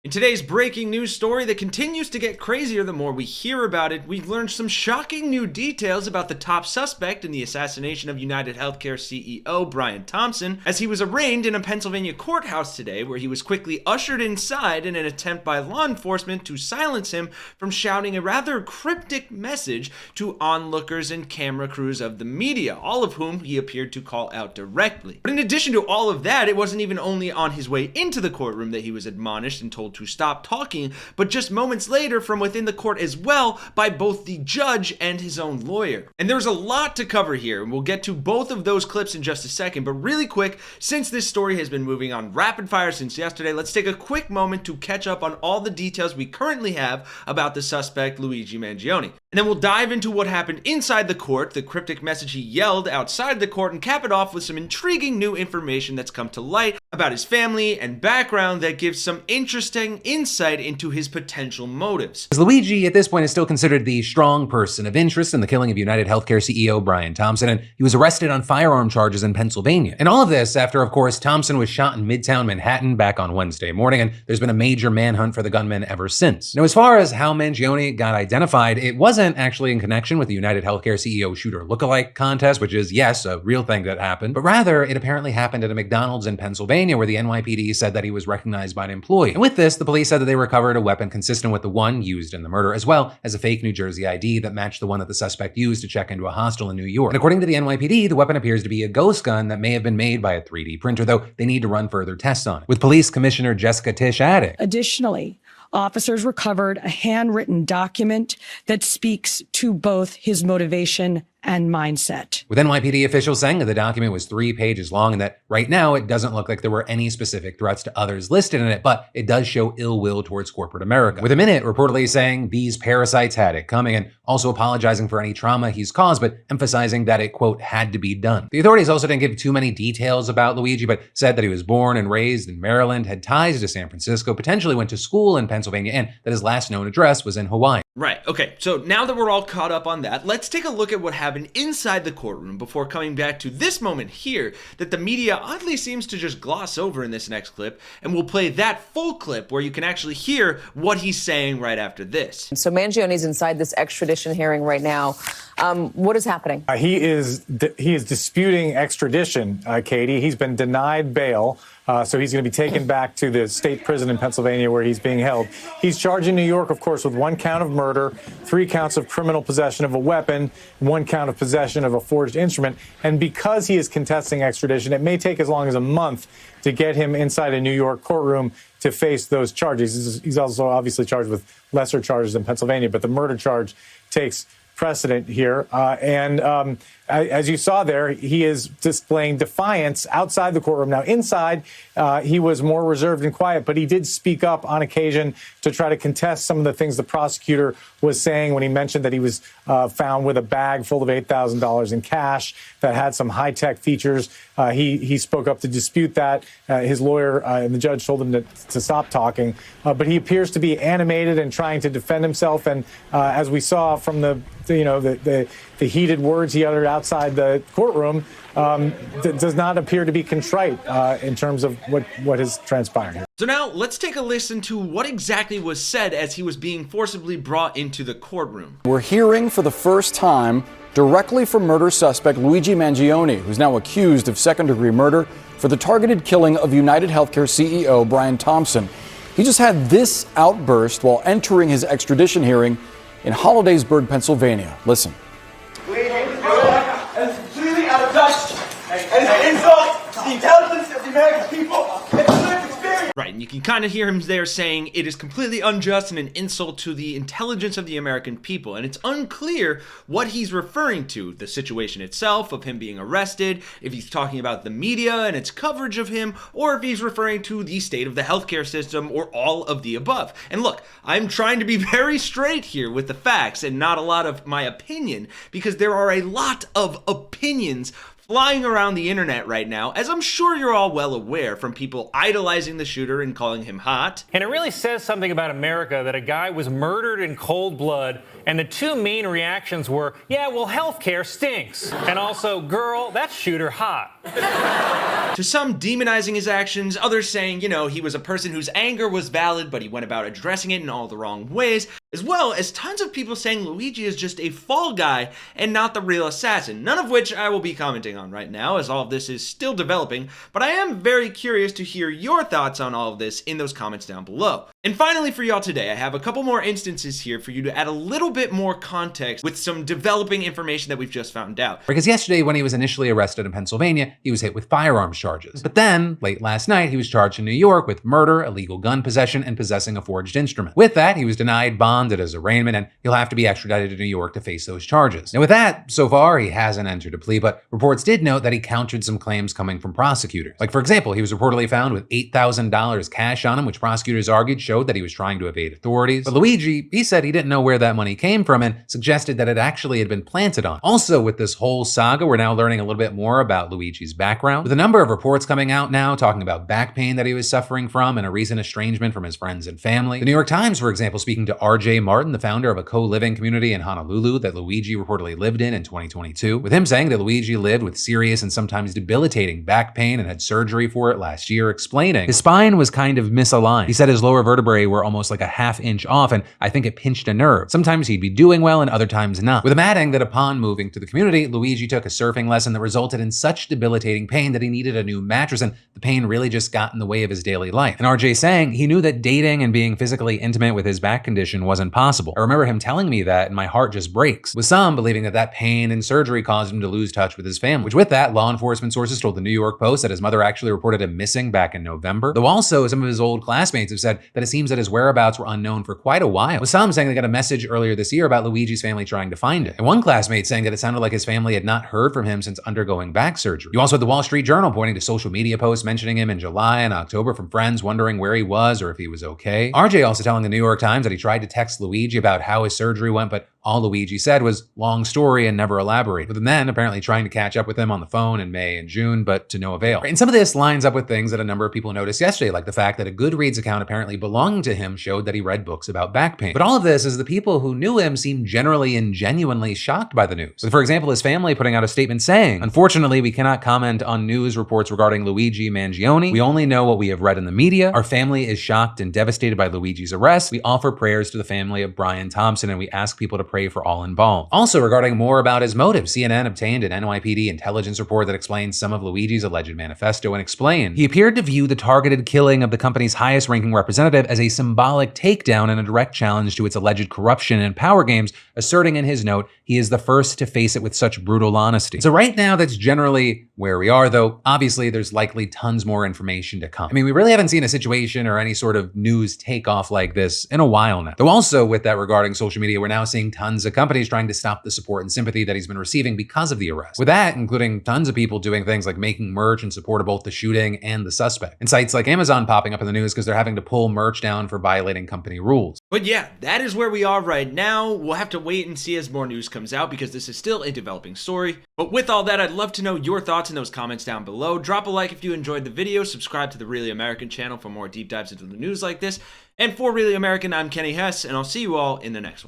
In today's breaking news story that continues to get crazier the more we hear about it, we've learned some shocking new details about the top suspect in the assassination of United Healthcare CEO Brian Thompson, as he was arraigned in a Pennsylvania courthouse today, where he was quickly ushered inside in an attempt by law enforcement to silence him from shouting a rather cryptic message to onlookers and camera crews of the media, all of whom he appeared to call out directly. But in addition to all of that, it wasn't even only on his way into the courtroom that he was admonished and told to stop talking, but just moments later from within the court as well by both the judge and his own lawyer. And there's a lot to cover here, and we'll get to both of those clips in just a second, but really quick, since this story has been moving on rapid fire since yesterday, let's take a quick moment to catch up on all the details we currently have about the suspect, Luigi Mangione. And then we'll dive into what happened inside the court, the cryptic message he yelled outside the court, and cap it off with some intriguing new information that's come to light about his family and background that gives some interesting insight into his potential motives. Luigi, at this point, is still considered the strong person of interest in the killing of United Healthcare CEO Brian Thompson, and he was arrested on firearm charges in Pennsylvania. And all of this after, of course, Thompson was shot in Midtown Manhattan back on Wednesday morning, and there's been a major manhunt for the gunman ever since. Now, as far as how Mangione got identified, it wasn't actually in connection with the United Healthcare CEO shooter lookalike contest, which is, yes, a real thing that happened, but rather it apparently happened at a McDonald's in Pennsylvania where the NYPD said that he was recognized by an employee. And with this, the police said that they recovered a weapon consistent with the one used in the murder, as well as a fake New Jersey ID that matched the one that the suspect used to check into a hostel in New York. And according to the NYPD, the weapon appears to be a ghost gun that may have been made by a 3D printer, though they need to run further tests on it. With Police Commissioner Jessica Tisch adding, additionally, officers recovered a handwritten document that speaks to both his motivation and mindset. With NYPD officials saying that the document was 3 pages long and that right now it doesn't look like there were any specific threats to others listed in it, but it does show ill will towards corporate America. With a minute reportedly saying these parasites had it coming and also apologizing for any trauma he's caused, but emphasizing that it, quote, had to be done. The authorities also didn't give too many details about Luigi, but said that he was born and raised in Maryland, had ties to San Francisco, potentially went to school in Pennsylvania, and that his last known address was in Hawaii. Right, okay, so now that we're all caught up on that, let's take a look at what happened inside the courtroom before coming back to this moment here that the media oddly seems to just gloss over in this next clip, and we'll play that full clip where you can actually hear what he's saying right after this. So Mangione's inside this extradition hearing right now. What is happening? He is disputing extradition, Katie. He's been denied bail. So he's going to be taken back to the state prison in Pennsylvania where he's being held. He's charged in New York, of course, with 1 count of murder, 3 counts of criminal possession of a weapon, 1 count of possession of a forged instrument. And because he is contesting extradition, it may take as long as a month to get him inside a New York courtroom to face those charges. He's also obviously charged with lesser charges in Pennsylvania, but the murder charge takes precedent here. As you saw there, he is displaying defiance outside the courtroom. Now, inside, he was more reserved and quiet, but he did speak up on occasion to try to contest some of the things the prosecutor was saying when he mentioned that he was found with a bag full of $8,000 in cash that had some high-tech features. He spoke up to dispute that. His lawyer and the judge told him to stop talking. But he appears to be animated and trying to defend himself. And as we saw from the heated words he uttered outside the courtroom, does not appear to be contrite in terms of what has transpired here. So now let's take a listen to what exactly was said as he was being forcibly brought into the courtroom. We're hearing for the first time directly from murder suspect Luigi Mangione, who's now accused of second-degree murder for the targeted killing of United Healthcare CEO Brian Thompson. He just had this outburst while entering his extradition hearing in Hollidaysburg, Pennsylvania. Listen. And it's completely out of touch. And it's an insult to the intelligence of the American people and the lived experience. Right, and you can kind of hear him there saying it is completely unjust and an insult to the intelligence of the American people. And it's unclear what he's referring to, the situation itself of him being arrested, if he's talking about the media and its coverage of him, or if he's referring to the state of the healthcare system, or all of the above. And look, I'm trying to be very straight here with the facts and not a lot of my opinion, because there are a lot of opinions flying around the internet right now, as I'm sure you're all well aware, from people idolizing the shooter and calling him hot. And it really says something about America that a guy was murdered in cold blood, and the 2 main reactions were, yeah, well, healthcare stinks, and also, girl, that shooter hot. to some demonizing his actions, others saying, you know, he was a person whose anger was valid, but he went about addressing it in all the wrong ways, as well as tons of people saying Luigi is just a fall guy and not the real assassin, none of which I will be commenting on right now, as all of this is still developing, but I am very curious to hear your thoughts on all of this in those comments down below. And finally for y'all today, I have a couple more instances here for you to add a little bit more context with some developing information that we've just found out. Because yesterday, when he was initially arrested in Pennsylvania, he was hit with firearms charges. But then, late last night, he was charged in New York with murder, illegal gun possession, and possessing a forged instrument. With that, he was denied bond at his arraignment, and he'll have to be extradited to New York to face those charges. Now with that, so far, he hasn't entered a plea, but reports did note that he countered some claims coming from prosecutors. Like, for example, he was reportedly found with $8,000 cash on him, which prosecutors argued showed that he was trying to evade authorities. But Luigi, he said he didn't know where that money came from and suggested that it actually had been planted on. Also, with this whole saga, we're now learning a little bit more about Luigi's background, with a number of reports coming out now talking about back pain that he was suffering from and a recent estrangement from his friends and family. The New York Times, for example, speaking to RJ Martin, the founder of a co-living community in Honolulu that Luigi reportedly lived in 2022, with him saying that Luigi lived with serious and sometimes debilitating back pain and had surgery for it last year, explaining his spine was kind of misaligned. He said his lower vertebrae were almost like a ½ inch off, and I think it pinched a nerve. Sometimes he'd be doing well and other times not. With him adding that upon moving to the community, Luigi took a surfing lesson that resulted in such debilitating pain that he needed a new mattress, and the pain really just got in the way of his daily life. And RJ saying he knew that dating and being physically intimate with his back condition wasn't possible. I remember him telling me that and my heart just breaks, with some believing that pain and surgery caused him to lose touch with his family. Which with that, law enforcement sources told the New York Post that his mother actually reported him missing back in November, though also some of his old classmates have said that it seems that his whereabouts were unknown for quite a while, with some saying they got a message earlier this year about Luigi's family trying to find him, and one classmate saying that it sounded like his family had not heard from him since undergoing back surgery. You also had the Wall Street Journal pointing to social media posts mentioning him in July and October from friends wondering where he was or if he was okay. RJ also telling the New York Times that he tried to text Luigi about how his surgery went, but all Luigi said was long story and never elaborated, with him then apparently trying to catch up with him on the phone in May and June, but to no avail. And some of this lines up with things that a number of people noticed yesterday, like the fact that a Goodreads account apparently belonging to him showed that he read books about back pain. But all of this is the people who knew him seemed generally and genuinely shocked by the news. With, for example, his family putting out a statement saying, "Unfortunately, we cannot comment on news reports regarding Luigi Mangione. We only know what we have read in the media. Our family is shocked and devastated by Luigi's arrest. We offer prayers to the family of Brian Thompson, and we ask people to pray for all involved." Also, regarding more about his motive, CNN obtained an NYPD intelligence report that explains some of Luigi's alleged manifesto and explained he appeared to view the targeted killing of the company's highest-ranking representative as a symbolic takedown and a direct challenge to its alleged corruption and power games, asserting in his note he is the first to face it with such brutal honesty. So right now, that's generally where we are, though obviously there's likely tons more information to come. I mean, we really haven't seen a situation or any sort of news takeoff like this in a while now. Though also with that regarding social media, we're now seeing tons of companies trying to stop the support and sympathy that he's been receiving because of the arrest. With that, including tons of people doing things like making merch in support of both the shooting and the suspect. And sites like Amazon popping up in the news because they're having to pull merch down for violating company rules. But yeah, that is where we are right now. We'll have to wait and see as more news comes out because this is still a developing story. But with all that, I'd love to know your thoughts in those comments down below. Drop a like if you enjoyed the video, subscribe to the Really American channel for more deep dives into the news like this. And for Really American, I'm Kenny Hesse, and I'll see you all in the next one.